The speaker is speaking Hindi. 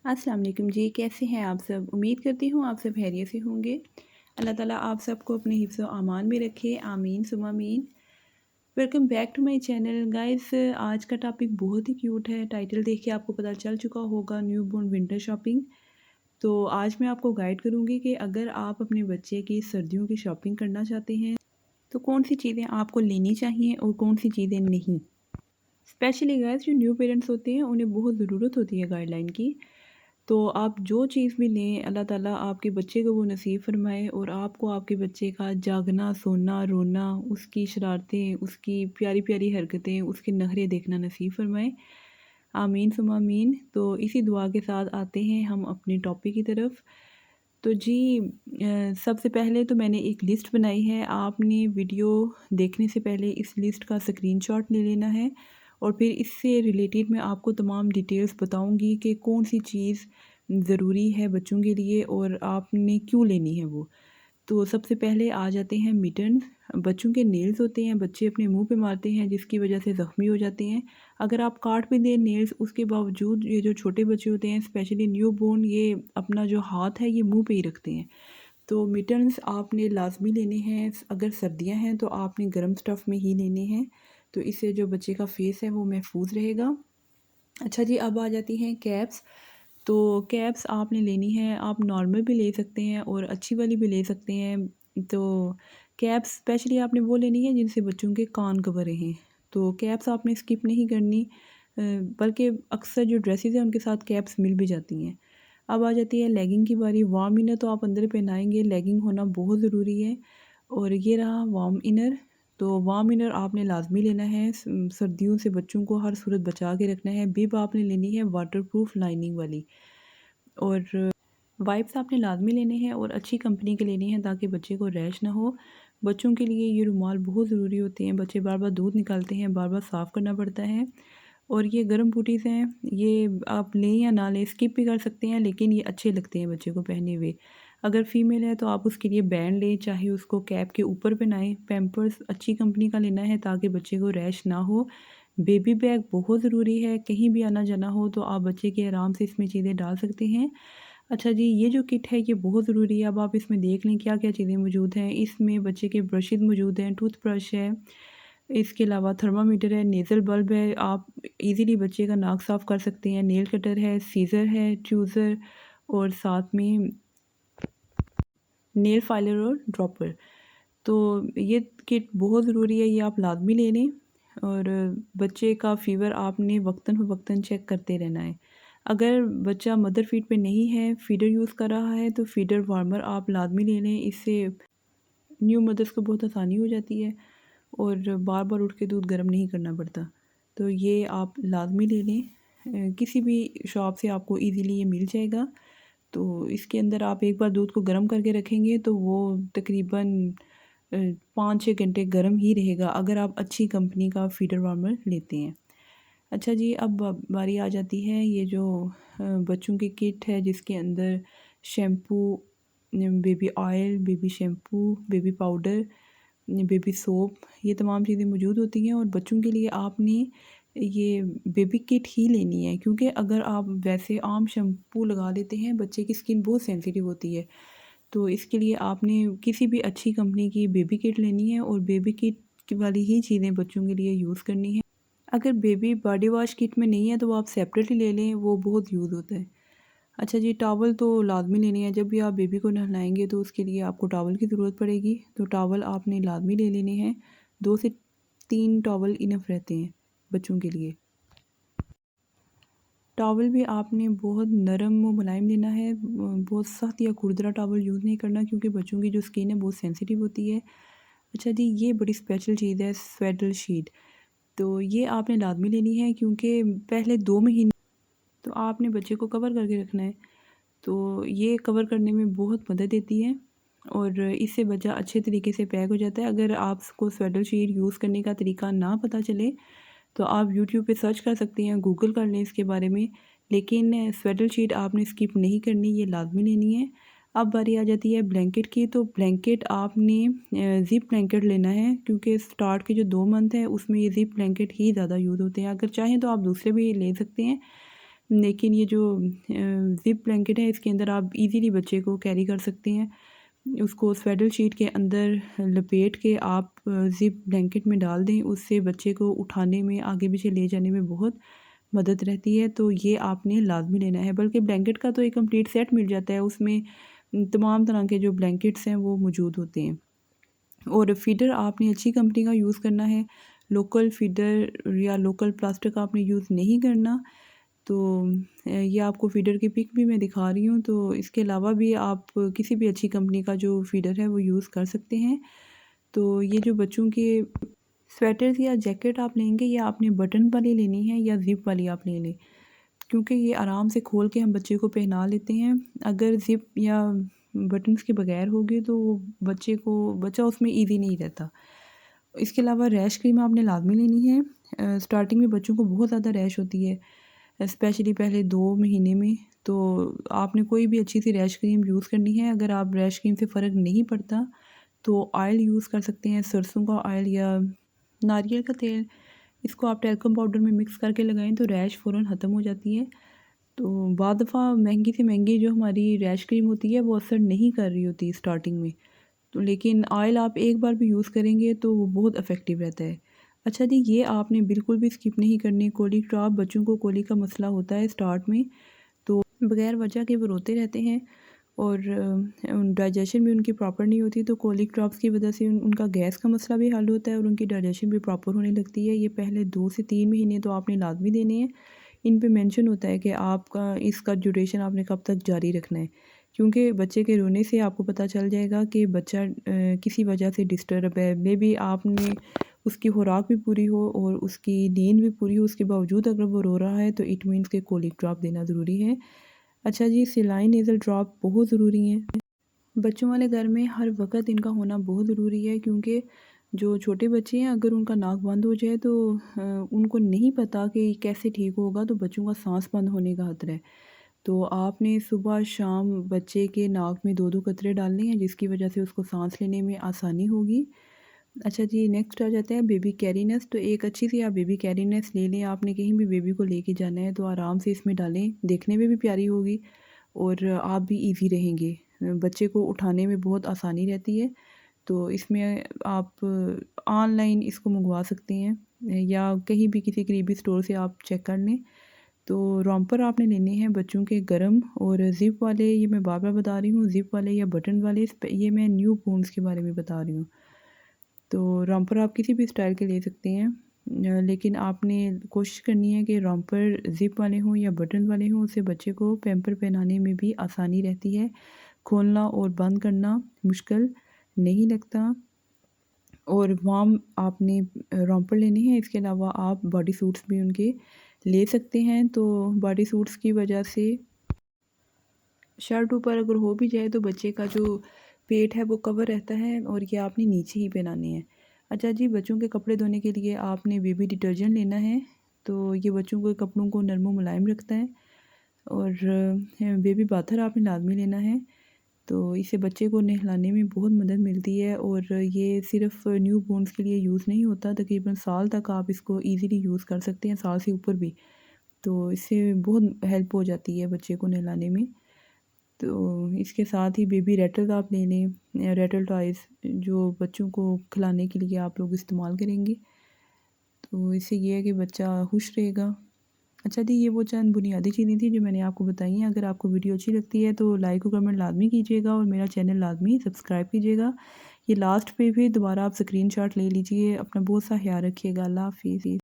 अस्सलाम वालेकुम जी, कैसे हैं आप सब? उम्मीद करती हूँ आप सब खैरियत से होंगे। अल्लाह ताला आप सबको अपने हिफ्ज़ व अमान में रखे, आमीन सुम्मा आमीन। Welcome back to my channel guys. आज का टॉपिक बहुत ही क्यूट है। टाइटल देख के आपको पता चल चुका होगा, न्यूबॉर्न विंटर शॉपिंग। तो आज मैं आपको गाइड करूँगी कि अगर आप अपने बच्चे की सर्दियों की शॉपिंग करना चाहते हैं, तो कौन-सी चीज़ें आपको लेनी चाहिए और कौन-सी चीज़ें नहीं। स्पेशली गाइस जो न्यू पेरेंट्स होते हैं, उन्हें बहुत ज़रूरत होती है गाइडलाइन की। तो आप जो चीज़ भी लें, अल्लाह ताला आपके बच्चे को वो नसीब फ़रमाए और आपको आपके बच्चे का जागना, सोना, रोना, उसकी शरारतें, उसकी प्यारी-प्यारी हरकतें, उसके नखरे देखना नसीब फ़रमाए। आमीन सुम्मा आमीन। तो इसी दुआ के साथ आते हैं हम अपने टॉपिक की तरफ। तो जी सबसे पहले तो मैंने एक लिस्ट बनाई है। आपने वीडियो देखने से पहले इस लिस्ट का स्क्रीनशॉट ले लेना है और फिर इससे रिलेटेड मैं आपको तमाम डिटेल्स बताऊंगी कि कौन सी चीज़ ज़रूरी है बच्चों के लिए और आपने क्यों लेनी है वो। तो सबसे पहले आ जाते हैं मिटन्स। बच्चों के नेल्स होते हैं, बच्चे अपने मुंह पे मारते हैं जिसकी वजह से ज़ख्मी हो जाते हैं। अगर आप काट भी दें नेल्स, उसके बावजूद ये जो छोटे बच्चे होते हैं स्पेशली न्यू बोर्न, ये अपना जो हाथ है ये मुंह पे ही रखते हैं। तो मिटन्स आपने लाजमी लेने हैं। अगर सर्दियां हैं तो आपने गर्म स्टफ़ में ही लेने हैं, तो इससे जो बच्चे का फेस है वो महफूज रहेगा। अच्छा जी, अब आ जाती हैं कैप्स। तो कैप्स आपने लेनी है, आप नॉर्मल भी ले सकते हैं और अच्छी वाली भी ले सकते हैं। तो कैप्स स्पेशली आपने वो लेनी है जिनसे बच्चों के कान कवर रहें। तो कैप्स आपने स्किप नहीं करनी, बल्कि अक्सर जो ड्रेसेस हैं उनके साथ कैप्स मिल भी जाती हैं। अब आ जाती है लेगिंग की बारी। वार्म इनर तो आप अंदर पहनाएंगे, लेगिंग होना बहुत ज़रूरी है। और ये रहा वार्म इनर। तो वार्म इनर आपने लाजमी लेना है। सर्दियों से बच्चों को हर सूरत बचा के रखना है। बिब आपने लेनी है वाटरप्रूफ लाइनिंग वाली। और वाइप्स आपने लाजमी लेने हैं और अच्छी कंपनी के लेने हैं ताकि बच्चे को रैश ना हो। बच्चों के लिए ये रुमाल बहुत ज़रूरी होते हैं। बच्चे बार बार दूध निकालते हैं, बार बार साफ़ करना पड़ता है। और ये गर्म बूटीज़ हैं, ये आप लें या ना लें, स्किप भी कर सकते हैं, लेकिन ये अच्छे लगते हैं बच्चे को पहने हुए। अगर फ़ीमेल है तो आप उसके लिए बैंड लें, चाहे उसको कैप के ऊपर पहनाएं। पैम्पर्स अच्छी कंपनी का लेना है ताकि बच्चे को रैश ना हो। बेबी बैग बहुत ज़रूरी है, कहीं भी आना जाना हो तो आप बच्चे के आराम से इसमें चीज़ें डाल सकते हैं। अच्छा जी, ये जो किट है ये बहुत ज़रूरी है। अब आप इसमें देख लें क्या क्या चीज़ें मौजूद हैं। इसमें बच्चे के ब्रशेज़ मौजूद हैं, टूथब्रश है, इसके अलावा थर्मामीटर है, नेज़ल बल्ब है, आप इजीली बच्चे का नाक साफ़ कर सकते हैं, नेल कटर है, सीज़र है, चूज़र और साथ में नेल फाइलर और ड्रॉपर। तो ये किट बहुत ज़रूरी है, ये आप लाज़मी ले लें। और बच्चे का फ़ीवर आपने वक्तन चेक करते रहना है। अगर बच्चा मदर फीड पे नहीं है, फ़ीडर यूज़ कर रहा है, तो फ़ीडर वार्मर आप लाज़मी ले लें। इससे न्यू मदर्स को बहुत आसानी हो जाती है और बार-बार उठ के दूध गर्म नहीं करना पड़ता। तो ये आप लाज़मी ले लें। किसी भी शॉप से आपको ईज़िली ये मिल जाएगा। तो इसके अंदर आप एक बार दूध को गर्म करके रखेंगे तो वो तकरीबन 5-6 घंटे गर्म ही रहेगा अगर आप अच्छी कंपनी का फ़ीडर वार्मर लेते हैं। अच्छा जी, अब बारी आ जाती है ये जो बच्चों की किट है जिसके अंदर shampoo, baby oil, baby shampoo, baby powder, baby soap, ये तमाम चीज़ें मौजूद होती हैं। और बच्चों के लिए आपने ये बेबी किट ही लेनी है, क्योंकि अगर आप वैसे आम शैम्पू लगा लेते हैं बच्चे की स्किन बहुत सेंसिटिव होती है। तो इसके लिए आपने किसी भी अच्छी कंपनी की बेबी किट लेनी है और बेबी किट वाली ही चीज़ें बच्चों के लिए यूज़ करनी है। अगर बेबी बॉडी वॉश किट में नहीं है तो वो आप सेपरेटली ले लें, वो बहुत यूज़ होता है। अच्छा जी, टॉवल तो लाज़मी लेने हैं। जब भी आप बेबी को नहलाएँगे तो उसके लिए आपको टॉवल की ज़रूरत पड़ेगी, तो टॉवल आपने लाज़मी ले लेने हैं। 2 से 3 टॉवल इनफ़ रहते हैं बच्चों के लिए। टॉवल भी आपने बहुत नरम व मुलायम लेना है, बहुत सख्त या खुरदरा टॉवल यूज़ नहीं करना, क्योंकि बच्चों की जो स्किन है बहुत सेंसिटिव होती है। अच्छा जी, ये बड़ी स्पेशल चीज़ है स्वेडल शीट। तो ये आपने लाज़मी लेनी है क्योंकि पहले 2 महीने तो आपने बच्चे को कवर करके रखना है। तो ये कवर करने में बहुत मदद देती है और इससे बच्चा अच्छे तरीके से पैक हो जाता है। अगर आपको स्वेडल शीट यूज़ करने का तरीका ना पता चले तो आप यूट्यूब पे सर्च कर सकते हैं, गूगल कर लें इसके बारे में। लेकिन स्वेडल शीट आपने स्किप नहीं करनी, ये लाज़मी लेनी है। अब बारी आ जाती है ब्लैंकेट की। तो ब्लैंकेट आपने ज़िप ब्लैंकेट लेना है, क्योंकि स्टार्ट के जो 2 मंथ है उसमें ये ज़िप ब्लैंकेट ही ज़्यादा यूज़ होते हैं। अगर चाहें तो आप दूसरे भी ले सकते हैं, लेकिन ये जो ज़िप ब्लैंकेट है इसके अंदर आप इजीली बच्चे को कैरी कर सकते हैं। उसको स्वेडल शीट के अंदर लपेट के आप ज़िप ब्लैंकेट में डाल दें, उससे बच्चे को उठाने में, आगे पीछे ले जाने में बहुत मदद रहती है। तो ये आपने लाज़मी लेना है। बल्कि ब्लैंकेट का तो एक कंप्लीट सेट मिल जाता है, उसमें तमाम तरह के जो ब्लैंकेट्स हैं वो मौजूद होते हैं। और फ़ीडर आपने अच्छी कंपनी का यूज़ करना है, लोकल फ़ीडर या लोकल प्लास्टिक आपने यूज़ नहीं करना। तो ये आपको फ़ीडर की पिक भी मैं दिखा रही हूँ। तो इसके अलावा भी आप किसी भी अच्छी कंपनी का जो फ़ीडर है वो यूज़ कर सकते हैं। तो ये जो बच्चों के स्वेटर्स या जैकेट आप लेंगे, या आपने बटन वाली लेनी है या ज़िप वाली आप ले लें, क्योंकि ये आराम से खोल के हम बच्चे को पहना लेते हैं। अगर ज़िप या बटन्स के बगैर होगी तो बच्चा उसमें ईज़ी नहीं रहता। इसके अलावा रैश क्रीम आपने लाज़मी लेनी है। स्टार्टिंग में बच्चों को बहुत ज़्यादा रैश होती है, स्पेशली पहले 2 महीने में। तो आपने कोई भी अच्छी सी रैश क्रीम यूज़ करनी है। अगर आप रैश क्रीम से फ़र्क नहीं पड़ता तो ऑयल यूज़ कर सकते हैं, सरसों का ऑयल या नारियल का तेल। इसको आप टैल्कम पाउडर में मिक्स करके लगाएं तो रैश फ़ौरन ख़त्म हो जाती है। तो बाद दफ़ा महंगी से महंगी जो हमारी रैश क्रीम होती है वो असर नहीं कर रही होती स्टार्टिंग में। तो लेकिन ऑयल आप एक बार भी यूज़ करेंगे तो वो बहुत इफ़ेक्टिव रहता है। अच्छा जी, ये आपने बिल्कुल भी स्किप नहीं करनी। कोलिक ड्रॉप, बच्चों को कोलिक का मसला होता है स्टार्ट में, तो बगैर वजह के वो रोते रहते हैं और डाइजेशन भी उनकी प्रॉपर नहीं होती। तो कोलिक ड्रॉप्स की वजह से उनका गैस का मसला भी हल होता है और उनकी डाइजेशन भी प्रॉपर होने लगती है। ये पहले 2 से 3 महीने तो आपने लाज़मी देने हैं। इन पे मेंशन होता है कि आपका इसका ड्यूरेशन आपने कब तक जारी रखना है, क्योंकि बच्चे के रोने से आपको पता चल जाएगा कि बच्चा किसी वजह से डिस्टर्ब है। मेबी आपने उसकी खुराक भी पूरी हो और उसकी नींद भी पूरी हो, उसके बावजूद अगर वो रो रहा है तो इट मीन्स के कोलिक ड्रॉप देना ज़रूरी है। अच्छा जी, सेलाइन नेज़ल ड्रॉप बहुत ज़रूरी हैं। बच्चों वाले घर में हर वक़्त इनका होना बहुत ज़रूरी है, क्योंकि जो छोटे बच्चे हैं अगर उनका नाक बंद हो जाए तो उनको नहीं पता कि कैसे ठीक होगा, तो बच्चों का साँस बंद होने का खतरा है। तो आपने सुबह शाम बच्चे के नाक में 2-2 कतरे डालने हैं, जिसकी वजह से उसको साँस लेने में आसानी होगी। अच्छा जी, नेक्स्ट आ जाता है बेबी कैरी नेस। तो एक अच्छी सी आप बेबी कैरी नेस ले लें। आपने कहीं भी बेबी को लेके जाना है तो आराम से इसमें डालें, देखने में भी प्यारी होगी और आप भी ईज़ी रहेंगे। बच्चे को उठाने में बहुत आसानी रहती है। तो इसमें आप ऑनलाइन इसको मंगवा सकते हैं या कहीं भी किसी करीबी स्टोर से आप चेक कर लें। तो रोम्पर आपने लेने हैं बच्चों के गरम और ज़िप वाले। ये मैं बार-बार बता रही हूँ, ज़िप वाले या बटन वाले। ये मैं न्यू बॉर्न्स के बारे में बता रही हूँ। तो रोम्पर आप किसी भी स्टाइल के ले सकते हैं, लेकिन आपने कोशिश करनी है कि रोम्पर ज़िप वाले हों या बटन वाले हों। उससे बच्चे को पैम्पर पहनाने में भी आसानी रहती है, खोलना और बंद करना मुश्किल नहीं लगता। और वार्म आपने रोम्पर लेने हैं। इसके अलावा आप बॉडी सूट्स भी उनके ले सकते हैं। तो बॉडी सूट्स की वजह से शर्ट ऊपर अगर हो भी जाए तो बच्चे का जो पेट है वो कवर रहता है और ये आपने नीचे ही पहनाने हैं। अच्छा जी, बच्चों के कपड़े धोने के लिए आपने बेबी डिटर्जेंट लेना है। तो ये बच्चों के कपड़ों को नरम व मुलायम रखता है। और बेबी बाथर आपने लाज़मी लेना है। तो इससे बच्चे को नहलाने में बहुत मदद मिलती है और ये सिर्फ़ न्यू बॉर्न्स के लिए यूज़ नहीं होता, तकरीबन साल तक आप इसको ईज़िली यूज़ कर सकते हैं, साल से ऊपर भी। तो इससे बहुत हेल्प हो जाती है बच्चे को नहलाने में। तो इसके साथ ही बेबी रैटल आप ले लें, रैटल टॉयज़ जो बच्चों को खिलाने के लिए आप लोग इस्तेमाल करेंगे। तो इससे ये है कि बच्चा खुश रहेगा। अच्छा जी, ये वो चंद बुनियादी चीज़ें थी जो मैंने आपको बताई हैं। अगर आपको वीडियो अच्छी लगती है तो लाइक और कमेंट लाज़मी कीजिएगा और मेरा चैनल लाज़मी सब्सक्राइब कीजिएगा। ये लास्ट पे भी दोबारा आप स्क्रीनशॉट ले लीजिए। अपना बहुत सा ख्याल रखिएगा। अल्लाह हाफ़िज़।